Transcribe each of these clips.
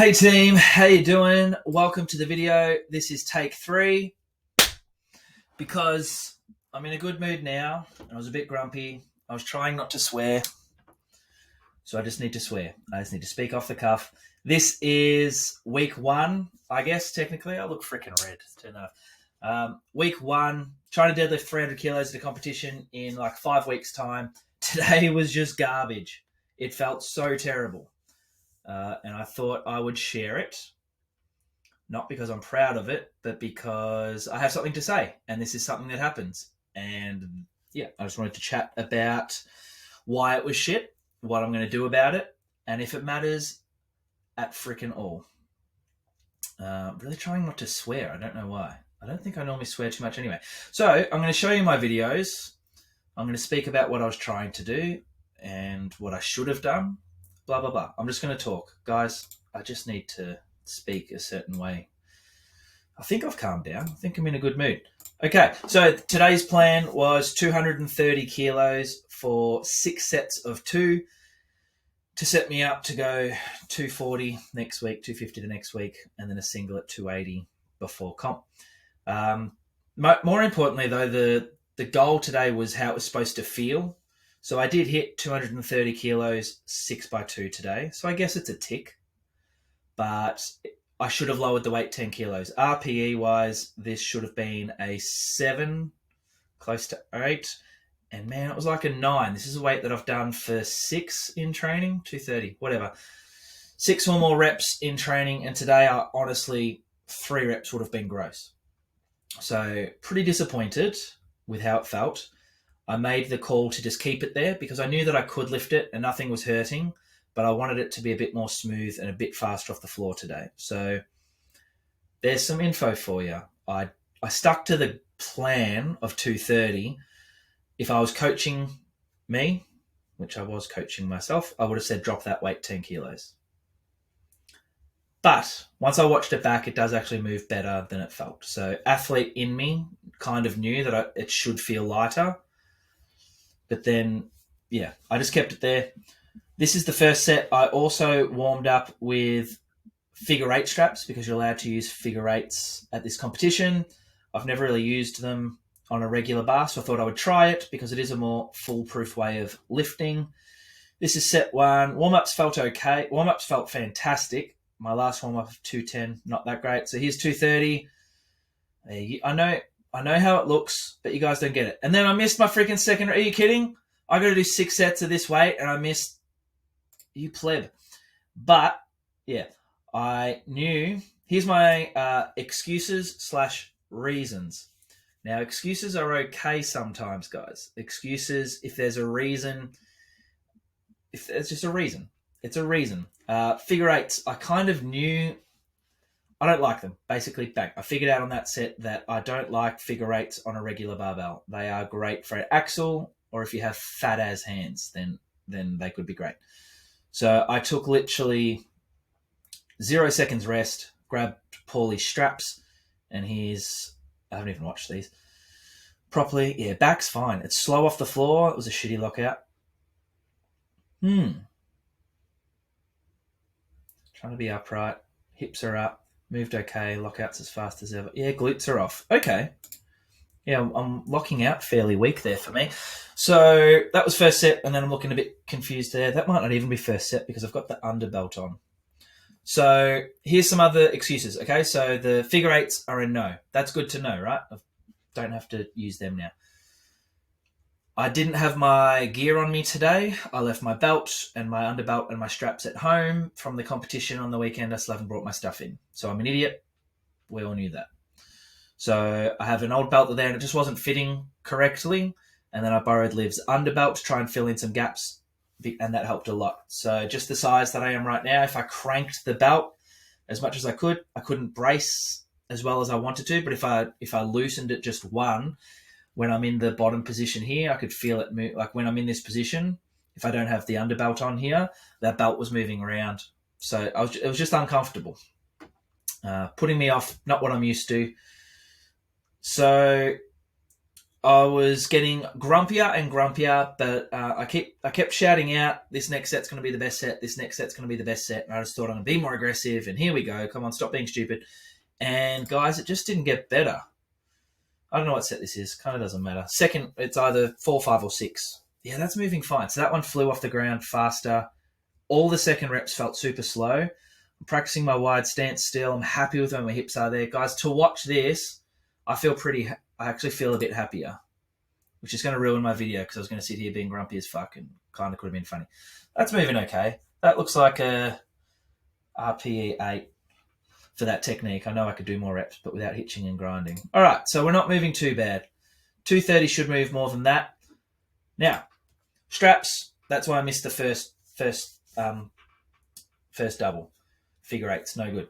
Hey team, how you doing? Welcome to the video. This is take 3 because I'm in a good mood now. I was a bit grumpy. I was trying not to swear, so I just need to swear. I just need to speak off the cuff. This is week 1, I guess, technically. I look freaking red. Turn that off. Week 1, trying to deadlift 300 kilos at a competition in like 5 weeks' time. Today was just garbage. It felt so terrible. And I thought I would share it, not because I'm proud of it, but because I have something to say, and this is something that happens. And yeah, I just wanted to chat about why it was shit, what I'm going to do about it, and if it matters at frickin' all. Really trying not to swear. I don't know why. I don't think I normally swear too much anyway. So I'm going to show you my videos. I'm going to speak about what I was trying to do and what I should have done. Blah, blah, blah. I'm just going to talk. Guys, I just need to speak a certain way. I think I've calmed down. I think I'm in a good mood. Okay, so today's plan was 230 kilos for 6 sets of 2 to set me up to go 240 next week, 250 the next week, and then a single at 280 before comp. More importantly, though, the goal today was how it was supposed to feel. So I did hit 230 kilos 6x2 today. So I guess it's a tick, but I should have lowered the weight 10 kilos. RPE wise, this should have been a 7, close to 8. And man, it was like a 9. This is a weight that I've done for 6 in training, 230, whatever. 6 or more reps in training. And today, honestly, 3 reps would have been gross. So pretty disappointed with how it felt. I made the call to just keep it there because I knew that I could lift it and nothing was hurting, but I wanted it to be a bit more smooth and a bit faster off the floor today. So there's some info for you. I stuck to the plan of 230. If I was coaching me, which I was coaching myself, I would have said drop that weight 10 kilos. But once I watched it back, it does actually move better than it felt. So athlete in me kind of knew that it should feel lighter. But then, yeah, I just kept it there. This is the first set. I also warmed up with figure 8 straps because you're allowed to use figure 8s at this competition. I've never really used them on a regular bar, so I thought I would try it because it is a more foolproof way of lifting. This is set 1. Warm-ups felt okay. Warm-ups felt fantastic. My last warm-up of 210, not that great. So here's 230. I know how it looks, but you guys don't get it. And then I missed my freaking second. Are you kidding? I got to do 6 sets of this weight, and I missed. You pleb. But yeah, I knew. Here's my excuses/reasons. Now, excuses are okay sometimes, guys. Excuses, if there's a reason, if there's just a reason, it's a reason. Figure 8s, I kind of knew. I don't like them. Basically, bang. I figured out on that set that I don't like figure 8s on a regular barbell. They are great for an axle, or if you have fat ass hands, then they could be great. So I took literally 0 seconds rest, grabbed Paulie's straps, and I haven't even watched these properly. Yeah, back's fine. It's slow off the floor. It was a shitty lockout. Trying to be upright. Hips are up. Moved okay, lockouts as fast as ever. Yeah, glutes are off. Okay. Yeah, I'm locking out fairly weak there for me. So that was first set, and then I'm looking a bit confused there. That might not even be first set because I've got the underbelt on. So here's some other excuses, okay? So the figure 8s are a no. That's good to know, right? I don't have to use them now. I didn't have my gear on me today. I left my belt and my underbelt and my straps at home from the competition on the weekend. I still haven't brought my stuff in. So I'm an idiot. We all knew that. So I have an old belt there and it just wasn't fitting correctly. And then I borrowed Liv's underbelt to try and fill in some gaps, and that helped a lot. So just the size that I am right now, if I cranked the belt as much as I couldn't brace as well as I wanted to. But if I loosened it just one, when I'm in the bottom position here, I could feel it move. Like when I'm in this position, if I don't have the underbelt on here, that belt was moving around. So it was just uncomfortable. Putting me off, not what I'm used to. So I was getting grumpier and grumpier, but I kept shouting out, "This next set's going to be the best set. This next set's going to be the best set." And I just thought I'm going to be more aggressive. And here we go. Come on, stop being stupid. And guys, it just didn't get better. I don't know what set this is. Kind of doesn't matter. Second, it's either 4, 5, or 6. Yeah, that's moving fine. So that one flew off the ground faster. All the second reps felt super slow. I'm practicing my wide stance still. I'm happy with where my hips are there. Guys, to watch this, I actually feel a bit happier, which is going to ruin my video because I was going to sit here being grumpy as fuck and kind of could have been funny. That's moving okay. That looks like a RPE 8 for that technique. I know I could do more reps, but without hitching and grinding. All right, so we're not moving too bad. 230 should move more than that. Now, straps, that's why I missed the first double. Figure eight's no good.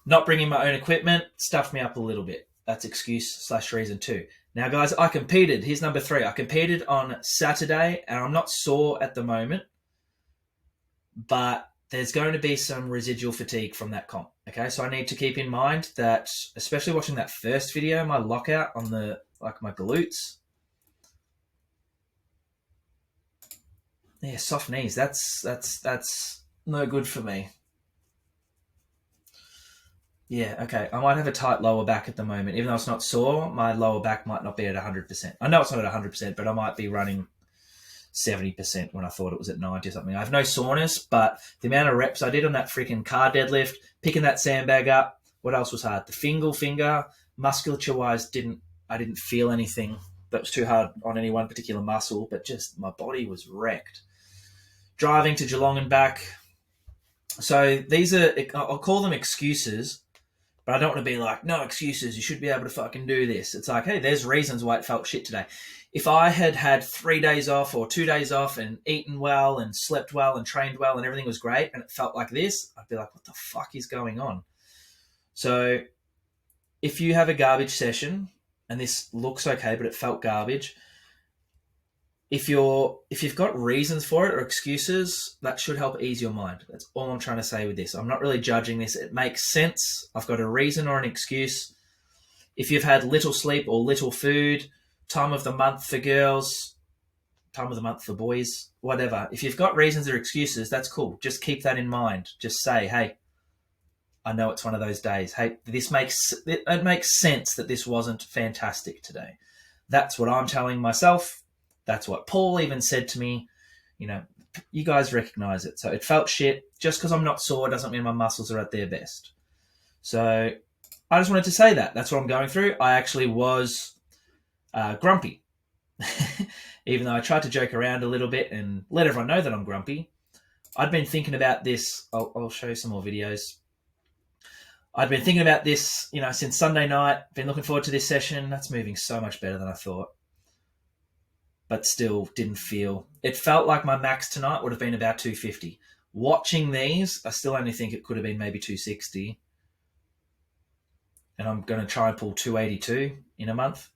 Not bringing my own equipment stuffed me up a little bit. That's excuse/reason 2. Now, guys, I competed. Here's number 3. I competed on Saturday, and I'm not sore at the moment, but there's going to be some residual fatigue from that comp. Okay, so I need to keep in mind that, especially watching that first video, my lockout on my glutes. Yeah, soft knees. That's no good for me. Yeah, okay. I might have a tight lower back at the moment. Even though it's not sore, my lower back might not be at 100%. I know it's not at 100%, but I might be running 70% when I thought it was at 90 or something. I have no soreness, but the amount of reps I did on that freaking car deadlift, picking that sandbag up, what else was hard? The finger, musculature-wise, I didn't feel anything that was too hard on any one particular muscle, but just my body was wrecked. Driving to Geelong and back. So these are, I'll call them excuses, but I don't want to be like, no excuses, you should be able to fucking do this. It's like, hey, there's reasons why it felt shit today. If I had 3 days off or 2 days off and eaten well and slept well and trained well and everything was great and it felt like this, I'd be like, what the fuck is going on? So if you have a garbage session and this looks okay, but it felt garbage, if you've got reasons for it or excuses, that should help ease your mind. That's all I'm trying to say with this. I'm not really judging this. It makes sense. I've got a reason or an excuse. If you've had little sleep or little food, time of the month for girls, time of the month for boys, whatever. If you've got reasons or excuses, that's cool. Just keep that in mind. Just say, hey, I know it's one of those days. Hey, it makes sense that this wasn't fantastic today. That's what I'm telling myself. That's what Paul even said to me. You know, you guys recognize it. So it felt shit. Just because I'm not sore doesn't mean my muscles are at their best. So I just wanted to say that. That's what I'm going through. I actually was grumpy. Even though I tried to joke around a little bit and let everyone know that I'm grumpy. I'd been thinking about this. I'll show you some more videos. I'd been thinking about this, since Sunday night. Been looking forward to this session. That's moving so much better than I thought. But still didn't feel... It felt like my max tonight would have been about 250. Watching these, I still only think it could have been maybe 260. And I'm going to try and pull 282 in a month.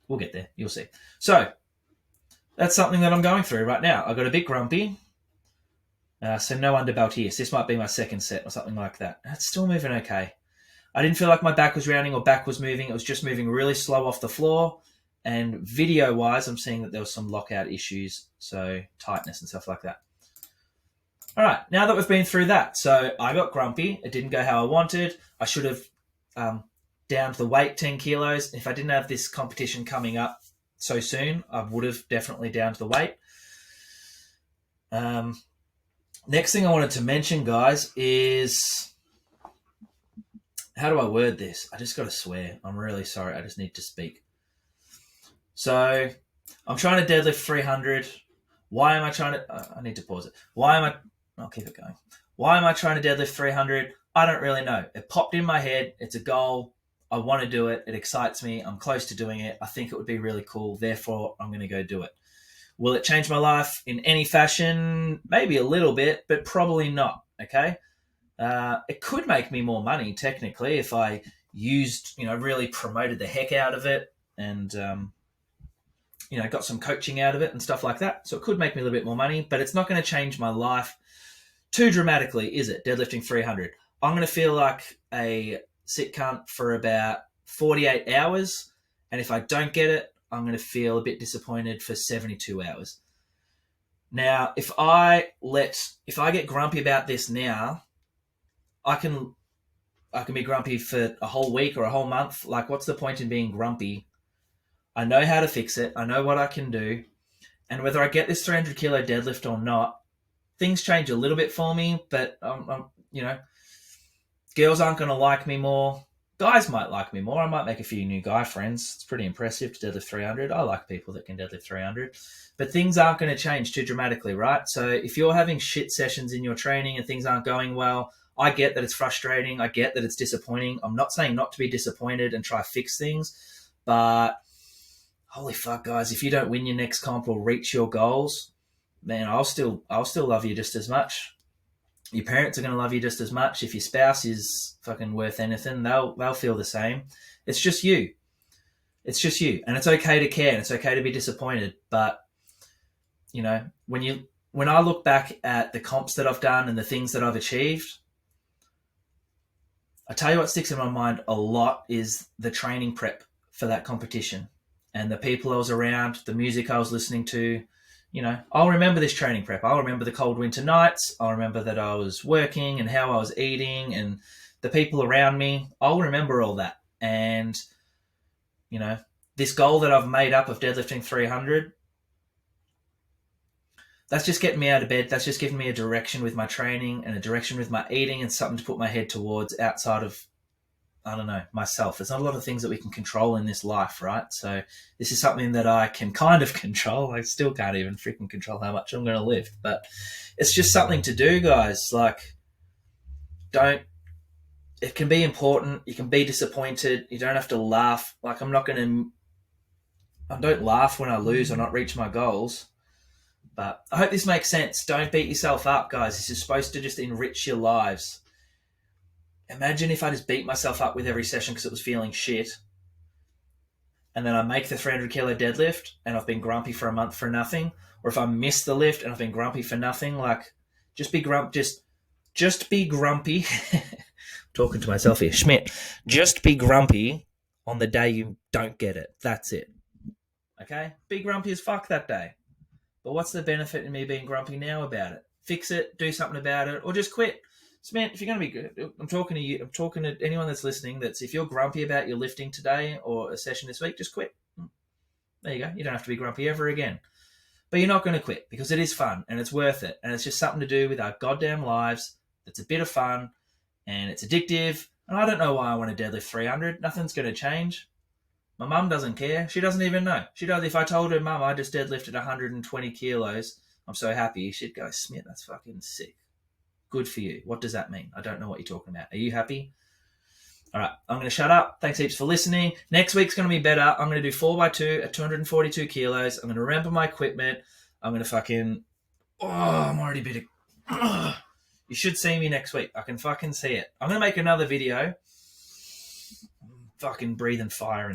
We'll get there. You'll see. So, that's something that I'm going through right now. I got a bit grumpy. So no underbelt here. So this might be my second set or something like that. It's still moving okay. I didn't feel like my back was rounding or back was moving. It was just moving really slow off the floor. And video-wise, I'm seeing that there was some lockout issues, so tightness and stuff like that. All right, now that we've been through that, so I got grumpy. It didn't go how I wanted. I should have downed the weight 10 kilos. If I didn't have this competition coming up so soon, I would have definitely downed the weight. Next thing I wanted to mention, guys, is... How do I word this? I just got to swear. I'm really sorry. I just need to speak. So I'm trying to deadlift 300. Why am I trying to... I need to pause it. I'll keep it going. Why am I trying to deadlift 300? I don't really know. It popped in my head. It's a goal. I want to do it. It excites me. I'm close to doing it. I think it would be really cool. Therefore, I'm going to go do it. Will it change my life in any fashion? Maybe a little bit, but probably not. Okay? It could make me more money, technically, if I used, really promoted the heck out of it and... got some coaching out of it and stuff like that. So it could make me a little bit more money, but it's not going to change my life too dramatically, is it? Deadlifting 300. I'm going to feel like a sick cunt for about 48 hours. And if I don't get it, I'm going to feel a bit disappointed for 72 hours. Now, if I get grumpy about this now, I can be grumpy for a whole week or a whole month. Like, what's the point in being grumpy? I know how to fix it. I know what I can do. And whether I get this 300 kilo deadlift or not, things change a little bit for me, but girls aren't going to like me more. Guys might like me more. I might make a few new guy friends. It's pretty impressive to deadlift 300. I like people that can deadlift 300. But things aren't going to change too dramatically, right? So if you're having shit sessions in your training and things aren't going well, I get that it's frustrating. I get that it's disappointing. I'm not saying not to be disappointed and try to fix things, but holy fuck, guys, if you don't win your next comp or reach your goals, man, I'll still love you just as much. Your parents are going to love you just as much. If your spouse is fucking worth anything, they'll feel the same. It's just you. It's just you. And it's okay to care and it's okay to be disappointed. But, when I look back at the comps that I've done and the things that I've achieved, I tell you what sticks in my mind a lot is the training prep for that competition and the people I was around, the music I was listening to. I'll remember this training prep. I'll remember the cold winter nights. I'll remember that I was working and how I was eating and the people around me. I'll remember all that. And, this goal that I've made up of deadlifting 300, that's just getting me out of bed. That's just giving me a direction with my training and a direction with my eating and something to put my head towards outside of, I don't know, myself. There's not a lot of things that we can control in this life, right? So this is something that I can kind of control. I still can't even freaking control how much I'm going to lift, but it's just something to do, guys. Like, it can be important. You can be disappointed. You don't have to laugh. Like, I don't laugh when I lose or not reach my goals. But I hope this makes sense. Don't beat yourself up, guys. This is supposed to just enrich your lives. Imagine if I just beat myself up with every session because it was feeling shit. And then I make the 300 kilo deadlift and I've been grumpy for a month for nothing. Or if I miss the lift and I've been grumpy for nothing, like, just be grumpy. Talking to myself here. Schmidt, just be grumpy on the day you don't get it. That's it. Okay? Be grumpy as fuck that day. But what's the benefit in me being grumpy now about it? Fix it, do something about it, or just quit. Smith, if you're going to be good, I'm talking to you. I'm talking to anyone that's listening. If you're grumpy about your lifting today or a session this week, just quit. There you go. You don't have to be grumpy ever again. But you're not going to quit because it is fun and it's worth it. And it's just something to do with our goddamn lives. It's a bit of fun and it's addictive. And I don't know why I want to deadlift 300. Nothing's going to change. My mum doesn't care. She doesn't even know. If I told her, Mum, I just deadlifted 120 kilos, I'm so happy, she'd go, Smith, that's fucking sick. Good for you. What does that mean? I don't know what you're talking about. Are you happy? All right, I'm going to shut up. Thanks heaps for listening. Next week's going to be better. I'm going to do 4x2 at 242 kilos. I'm going to remember my equipment. I'm going to fucking... I'm already a bit... You should see me next week. I can fucking see it. I'm going to make another video. Fucking breathing fire